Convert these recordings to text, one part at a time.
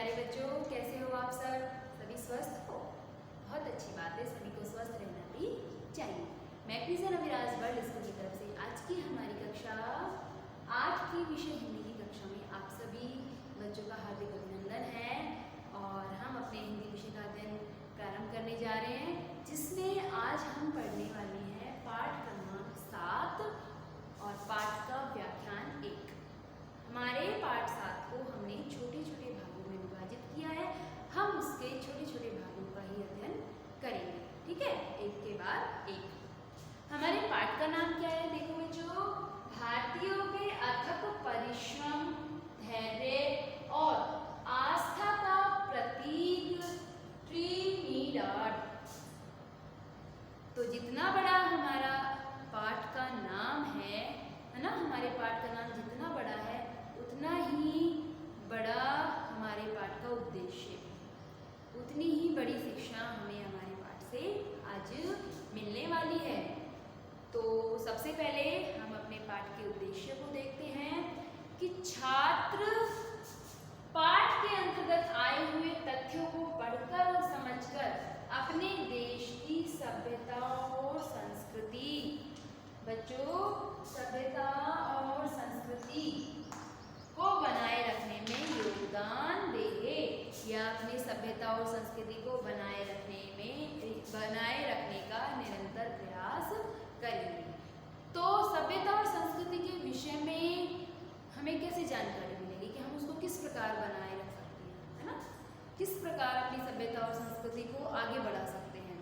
प्यारे बच्चों, कैसे हो आप सब? सभी स्वस्थ हो? बहुत अच्छी बात है, सभी को स्वस्थ रहना भी चाहिए। मैं प्रिजन अविराज वर्ल्ड स्कूल की तरफ से आज की हमारी कक्षा 8 की विषय हिंदी की कक्षा में आप सभी बच्चों का हार्दिक अभिनंदन है और हम अपने हिंदी विषय का अध्ययन प्रारंभ करने जा रहे हैं, जिसमें आज हम पढ़ने वाले हैं पाठ क्रमांक 7 और पाठ का व्याख्यान 1। हमारे पाठ 7 को हमने छोटे छोटे भागों में विभाजित किया है। हम उसके छोटे छोटे भागों का ही अध्ययन करेंगे, ठीक है, एक के बाद एक। हमारे पाठ का नाम क्या है? देखो बच्चों, भारतीयों के अथक परिश्रम, धैर्य और आस्था का प्रतीक ट्रिनिडाड। तो जितना बड़ा हमारा पाठ का नाम है ना, हमारे पाठ का नाम जितना बड़ा है उतना ही बड़ा हमारे पाठ का उद्देश्य, उतनी ही बड़ी शिक्षा हमें हमारे पाठ से आज मिलने वाली है। तो सबसे पहले हम अपने पाठ के उद्देश्य को देखते हैं कि छात्र पाठ के अंतर्गत आए हुए तथ्यों को पढ़कर और समझकर अपने देश की सभ्यता और संस्कृति, बच्चों, सभ्यता और संस्कृति को बनाए रखने में योगदान देंगे या अपनी सभ्यता और संस्कृति को बनाए रखने का निरंतर प्रयास करेंगे। तो सभ्यता और संस्कृति के विषय में हमें कैसे जानकारी मिलेगी कि हम उसको किस प्रकार बनाए रख सकते हैं, है ना, किस प्रकार अपनी सभ्यता और संस्कृति को आगे बढ़ा सकते हैं।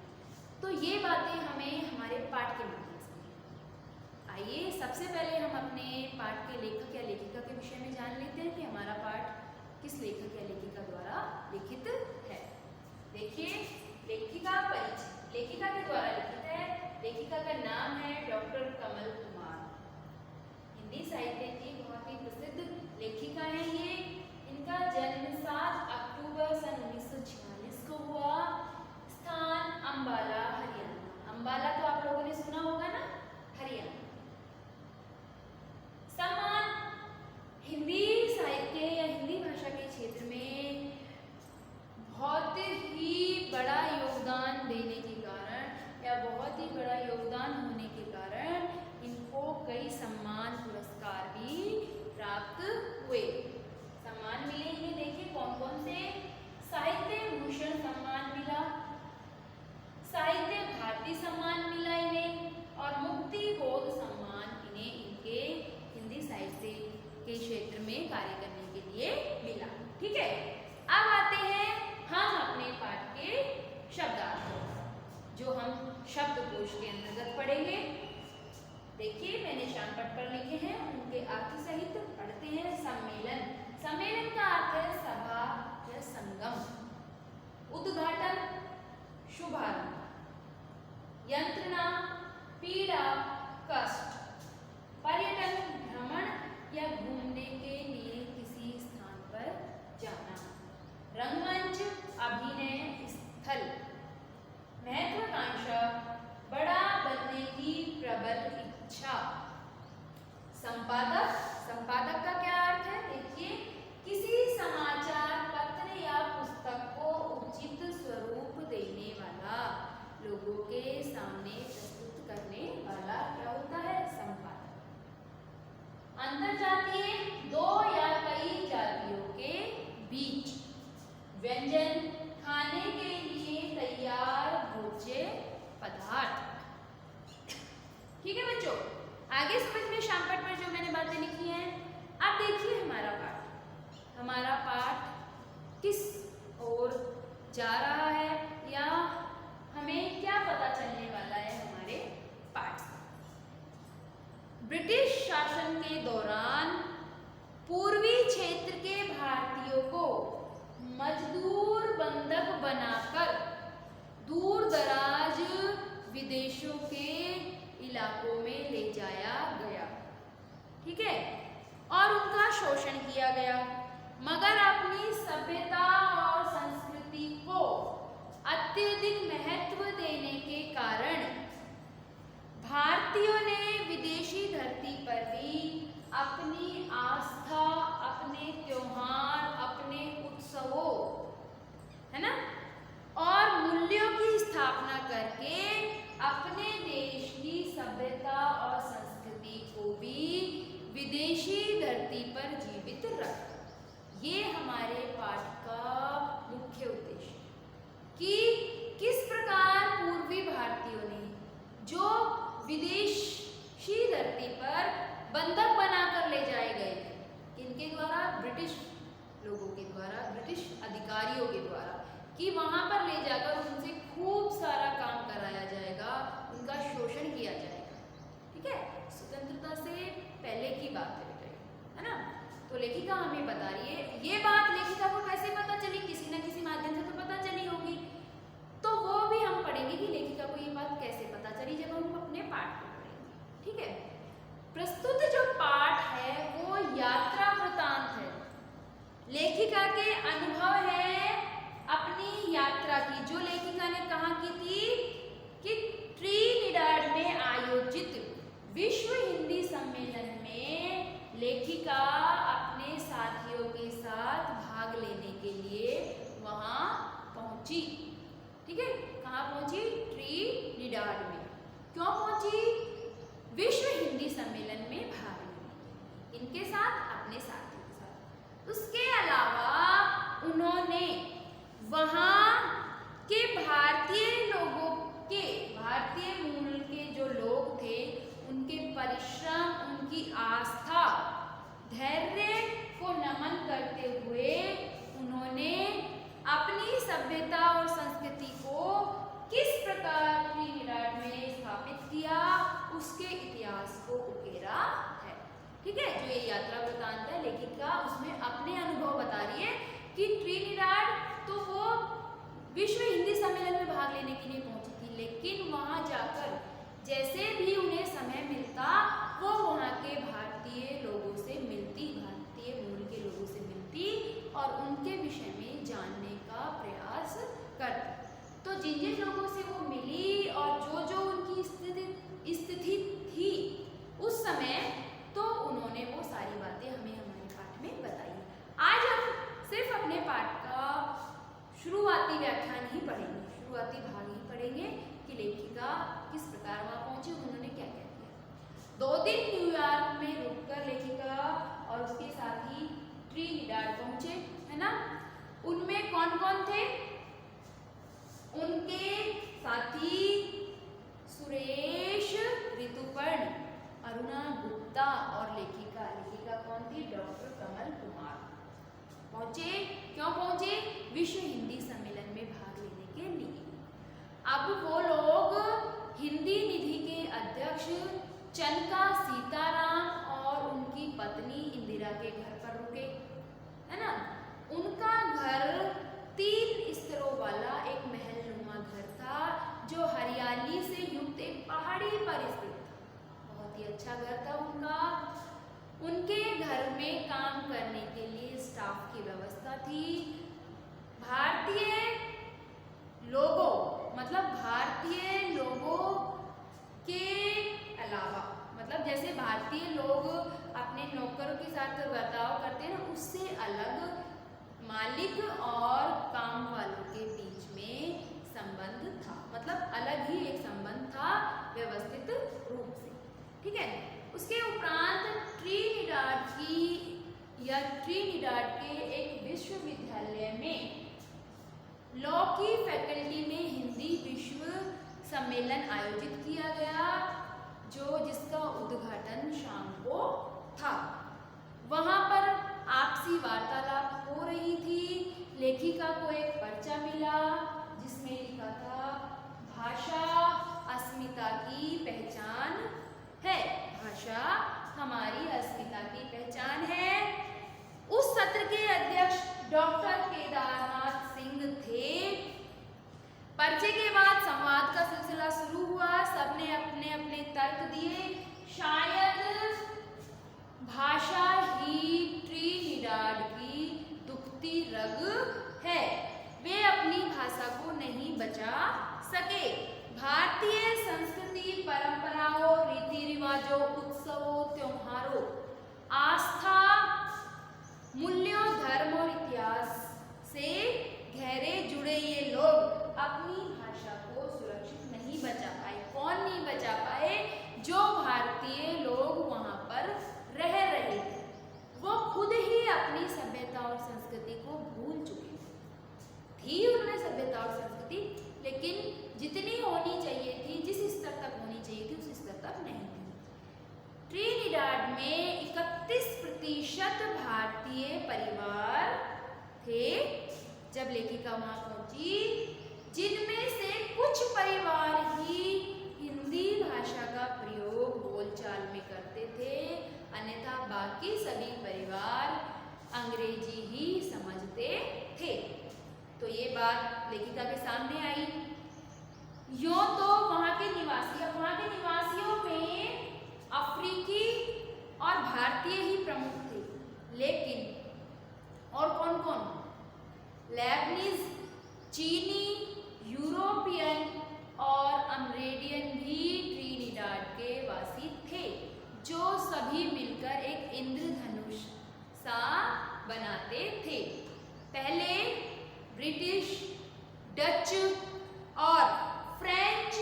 तो ये बातें हमें हमारे पाठ के माध्यम से। आइए सबसे पहले हम अपने पाठ के लेखक या लेखिका के विषय में जान लेते हैं कि हमारा पाठ किस लेखक या लेखिका द्वारा लिखित है। देखिए, लेखिका परिचय लेखिका के द्वारा लिखित है। लेखिका का नाम है डॉक्टर कमल कुमार। हिंदी साहित्य की बहुत ही प्रसिद्ध लेखिका है ये। इनका जन्म 7 अक्टूबर सन 1946 को हुआ। स्थान अंबाला, हरियाणा। अंबाला तो आप लोगों ने सुना होगा ना, हरियाणा। सम्मान हिंदी साहित्य या हिंदी भाषा के क्षेत्र में बहुत ही बड़ा योगदान देने के कारण या बहुत ही बड़ा योगदान होने के कारण इनको कई सम्मान पुरस्कार भी प्राप्त हुए। सम्मान मिले इन्हें, देखिए कौन कौन से। साहित्य भूषण सम्मान मिला, साहित्य भारती सम्मान मिला इन्हें और मुक्ति बोध सम्मान इन्हें इनके हिंदी साहित्य के क्षेत्र में कार्य करने के लिए मिला। ठीक है, अब आते हैं हम अपने पाठ के शब्दार्थ जो हम शब्दकोश के अंतर्गत पढ़ेंगे। देखिए, मैंने शानपट पर लिखे हैं, उनके अर्थ सहित पढ़ते हैं। सम्मेलन, सम्मेलन का अर्थ है सभा या संगम। उद्घाटन, शुभारंभ। यंत्रणा, पीड़ा, कष्ट। पर्यटन, भ्रमण या घूमने के लिए किसी स्थान पर जाना। रंगमंच, अभिनय स्थल। महत्वाकांक्षा, बड़ा बनने की प्रबल इच्छा। संपादक, संपादक का क्या अर्थ है? देखिए, किसी समाचार पत्र या पुस्तक को उचित स्वरूप देने वाला, लोगों के सामने प्रस्तुत करने वाला क्या होता है? संपादक। अंतरजातीय, दो या कई जातियों के बीच। व्यंजन, खाने के लिए तैयार भोज्य पदार्थ। ठीक है बच्चों, आगे समझ में शानपट पर जो मैंने बातें लिखी हैं। अब देखिए हमारा पाठ किस ओर जा रहा है या हमें क्या पता चलने वाला है हमारे पाठ से। ब्रिटिश शासन के दौरान पूर्वी क्षेत्र के भारतीयों को मजदूर बंधक बनाकर दूर दराज विदेशों के इलाकों में ले जाया गया, ठीक है, और उनका शोषण किया गया। मगर अपनी सभ्यता और संस्कृति को अत्यधिक महत्व देने के कारण भारतीयों ने विदेशी धरती पर भी अपनी आस्था, अपने त्योहार, अपने उत्सवों अपने देश की सभ्यता और संस्कृति को भी विदेशी धरती पर जीवित रखा। ये हमारे पाठ का मुख्य उद्देश्य है कि किस प्रकार पूर्वी भारतीयों ने जो विदेशी धरती पर बंधक बनाकर ले जाए गए थे, किनके द्वारा? ब्रिटिश लोगों के द्वारा, ब्रिटिश अधिकारियों के द्वारा, कि वहां पर ले जाकर उनसे खूब सारा काम कराया जाएगा, उनका शोषण किया जाएगा। ठीक है, स्वतंत्रता से पहले की बात है ना। तो लेखिका हमें बता रही है, ये बात लेखिका को कैसे पता चली? किसी न किसी माध्यम से तो पता चली होगी, तो वो भी हम पढ़ेंगे कि लेखिका को ये बात कैसे पता चली जब हम अपने पाठ को पढ़ेंगे। ठीक है, प्रस्तुत जो पाठ है वो यात्रा वृतांत है, लेखिका के अनुभव है अपनी यात्रा की, जो लेखिका ने कहाँ की थी कि ट्रिनिडाड में आयोजित विश्व हिंदी सम्मेलन में लेखिका अपने साथियों के साथ भाग लेने के लिए वहां पहुंची। ठीक है, कहाँ पहुंची? ट्रिनिडाड में। क्यों पहुंची? विश्व हिंदी सम्मेलन में भाग लेने, इनके साथ, अपने साथियों के साथ। उसके अलावा उन्होंने वहां के भारतीय लोगों के, भारतीय मूल के जो लोग थे, उनके परिश्रम, उनकी आस्था, धैर्य को नमन करते हुए उन्होंने अपनी सभ्यता और संस्कृति को किस प्रकार ट्रिनिडाड में स्थापित किया, उसके इतिहास को उकेरा है। ठीक है, जो ये यात्रा वृतांत है, लेखिका उसमें अपने अनुभव बता रही है कि ट्रिनिडाड तो वो विश्व हिंदी सम्मेलन में भाग लेने के लिए पहुंची थी, लेकिन वहां जाकर जैसे भी उन्हें समय मिलता वो वहाँ के भारतीय लोगों से मिलती, भारतीय मूल के लोगों से मिलती और उनके विषय में जानने का प्रयास करती। तो जिन जिन लोगों से वो मिली और जो जो उनकी स्थिति थी उस समय, तो उन्होंने वो सारी बातें हमें हमारे पाठ में बताई। आज हम सिर्फ अपने पाठ का शुरुआती व्याख्यान ही पढ़ेंगे, शुरुआती भाग ही पढ़ेंगे कि लेखिका किस प्रकार वहां पहुंची, उन्होंने क्या क्या किया। 2 दिन न्यूयॉर्क में रुककर लेखिका और उसके साथी ट्रिनिडाड पहुंचे, है ना। उनमें कौन कौन थे? उनके साथी सुरेश, ऋतुपर्ण, अरुणा गुप्ता और लेखिका कौन थी? डॉक्टर कमल कुमार। पहुंचे, क्यों पहुंचे? विश्व हिंदी सम्मेलन में भाग लेने के लिए। अब वो लोग हिंदी निधि के अध्यक्ष चनका सीताराम और उनकी पत्नी इंदिरा के घर पर रुके, है ना। उनका घर 3 स्तरों वाला एक महलनुमा घर था, जो हरियाली से युक्त एक पहाड़ी पर स्थित था। बहुत ही अच्छा घर था उनका। उनके घर में काम करने के लिए स्टाफ की व्यवस्था थी। भारतीय लोगों, मतलब भारतीय लोगों के अलावा, मतलब जैसे भारतीय लोग अपने नौकरों के साथ बर्ताव करते हैं ना, उससे अलग मालिक और काम वालों के बीच में संबंध था, मतलब अलग ही एक संबंध था व्यवस्थित रूप से। ठीक है, उसके उपरांत ट्रिनिडाड के एक विश्वविद्यालय में लॉ की फैकल्टी में हिंदी विश्व सम्मेलन आयोजित किया गया, जिसका उद्घाटन शाम को था। वहां पर आपसी वार्तालाप हो रही थी। लेखिका को एक पर्चा मिला जिसमें लिखा था, भाषा अस्मिता की पहचान है, भाषा हमारी अस्मिता की पहचान है। उस सत्र के अध्यक्ष डॉक्टर केदारनाथ सिंह थे। पर्चे के बाद संवाद का सिलसिला शुरू हुआ। सबने अपने अपने तर्क दिए। शायद भाषा ही ट्रिनिडाड की दुखती रग है, वे अपनी भाषा को नहीं बचा सके। भारतीय संस्कृति, परंपराओं, रीति रिवाजों, उत्सवों, त्योहारों, आस्था, मूल्यों, धर्म और इतिहास से गहरे जुड़े ये लोग अपनी भाषा को सुरक्षित नहीं बचा पाए। कौन में 31% भारतीय परिवार थे जब लेखिका वहां पहुंची, जिनमें से कुछ परिवार ही हिंदी भाषा का प्रयोग बोलचाल में करते थे, अन्यथा बाकी सभी परिवार अंग्रेजी ही समझते थे। तो ये बात लेखिका के सामने आई। यूं तो वहाँ के निवासियों में अफ्रीकी और भारतीय ही प्रमुख थे, लेकिन और कौन कौन? लेबनीज, चीनी, यूरोपियन और अमरेडियन भी ट्रिनिडाड के वासी थे, जो सभी मिलकर एक इंद्रधनुष सा बनाते थे। पहले ब्रिटिश, डच और फ्रेंच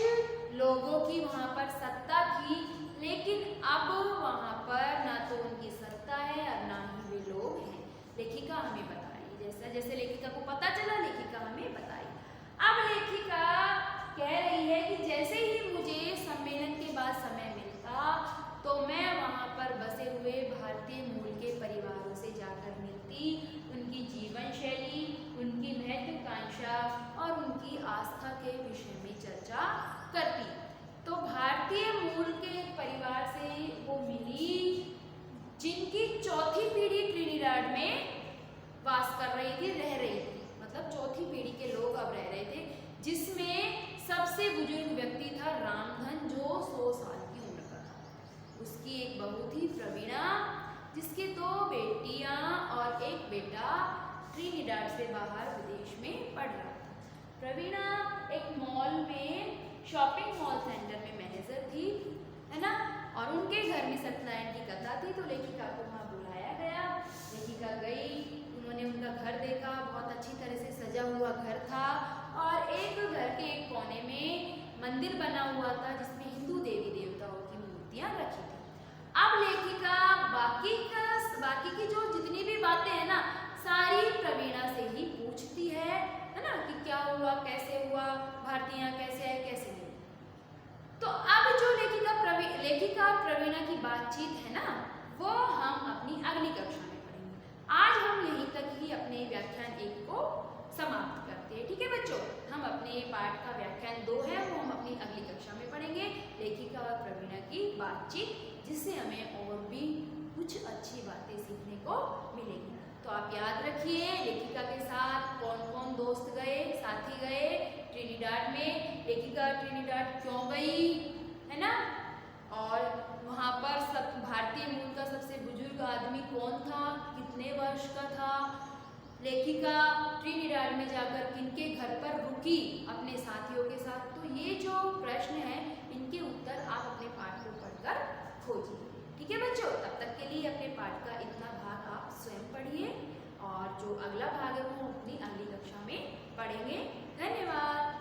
लोगों की वहाँ पर सत्ता थी, लेकिन अब वहाँ पर ना तो उनकी सत्ता है और ना ही वे लोग हैं। लेखिका हमें बताई, जैसा जैसे लेखिका को पता चला लेखिका हमें बताई। अब लेखिका कह रही है कि जैसे ही मुझे सम्मेलन के बाद समय मिलता तो मैं वहाँ पर बसे हुए भारतीय मूल के परिवारों से जाकर मिलती, उनकी जीवन शैली, उनकी महत्वाकांक्षा और उनकी आस्था के विषय में चर्चा करती। तो भारतीय मूल के परिवार से वो मिली जिनकी चौथी पीढ़ी ट्रिनिडाड में वास कर रही थी, रह रही थी, मतलब चौथी पीढ़ी के लोग अब रह रहे थे, जिसमें सबसे बुजुर्ग व्यक्ति था रामधन, जो 100 साल की उम्र का था। उसकी एक बहू थी प्रवीणा, जिसके 2 बेटियां और एक बेटा ट्रिनिडाड से बाहर विदेश में पढ़ रहा था। प्रवीणा एक मॉल में, शॉपिंग मॉल सेंटर में मैनेजर थी, है ना, और उनके घर में सत्यनारायण की कथा थी, तो लेखिका को वहाँ बुलाया गया। लेखिका गई, उन्होंने उनका घर देखा, बहुत अच्छी तरह से सजा हुआ घर था और एक घर के एक कोने में मंदिर बना हुआ था जिसमें हिंदू देवी देवताओं की मूर्तियां रखी थी। अब लेखिका बाकी की जो जितनी भी बातें हैं ना, सारी प्रवीणा से ही पूछती है ना, कि क्या हुआ, कैसे हुआ, भारतीय कैसे है, कैसे नहीं। तो अब जो लेखिका और प्रवीणा की बातचीत है ना, वो हम अपनी अगली कक्षा में पढ़ेंगे। आज हम यहीं तक ही अपने व्याख्यान 1 को समाप्त करते हैं। ठीक है बच्चों, हम अपने पाठ का व्याख्यान 2 है वो हम अपनी अगली कक्षा में पढ़ेंगे, लेखिका और प्रवीणा की बातचीत, जिससे हमें और भी कुछ अच्छी बातें सीखने को मिलेंगी। तो आप याद रखिए, लेखिका के साथ कौन कौन दोस्त गए, साथी गए ट्रिनिडाड में, लेखिका ट्रिनिडाड क्यों गई, है ना, और वहाँ पर सब भारतीय मूल का सबसे बुजुर्ग आदमी कौन था, कितने वर्ष का था, लेखिका ट्रिनिडाड में जाकर किनके घर पर रुकी अपने साथियों के साथ। तो ये जो प्रश्न है, इनके उत्तर आप अपने पाठ को पढ़कर खोजिए। ठीक है बच्चों, तब तक के लिए अपने पाठ का इतना भाग आप स्वयं पढ़िए और जो अगला भाग है वो अपनी अगली कक्षा में पढ़ेंगे। धन्यवाद।